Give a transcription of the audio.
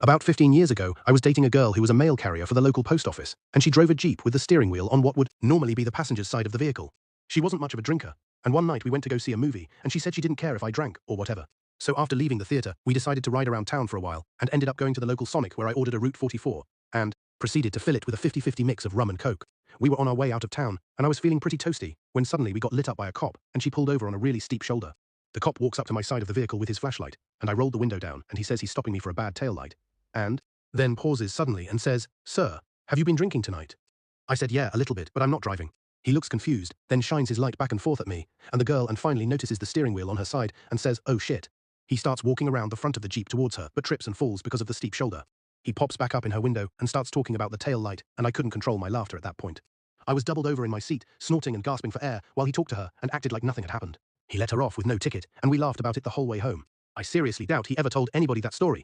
About 15 years ago, I was dating a girl who was a mail carrier for the local post office, and she drove a Jeep with the steering wheel on what would normally be the passenger's side of the vehicle. She wasn't much of a drinker, and one night we went to go see a movie, and she said she didn't care if I drank or whatever. So after leaving the theater, we decided to ride around town for a while, and ended up going to the local Sonic where I ordered a Route 44, and proceeded to fill it with a 50-50 mix of rum and coke. We were on our way out of town, and I was feeling pretty toasty, when suddenly we got lit up by a cop, and she pulled over on a really steep shoulder. The cop walks up to my side of the vehicle with his flashlight, and I rolled the window down, and he says he's stopping me for a bad tail light. And then pauses suddenly and says, "Sir, have you been drinking tonight?" I said, "Yeah, a little bit, but I'm not driving." He looks confused, then shines his light back and forth at me, and the girl and finally notices the steering wheel on her side and says, "Oh shit." He starts walking around the front of the Jeep towards her, but trips and falls because of the steep shoulder. He pops back up in her window and starts talking about the tail light, and I couldn't control my laughter at that point. I was doubled over in my seat, snorting and gasping for air, while he talked to her and acted like nothing had happened. He let her off with no ticket, and we laughed about it the whole way home. I seriously doubt he ever told anybody that story,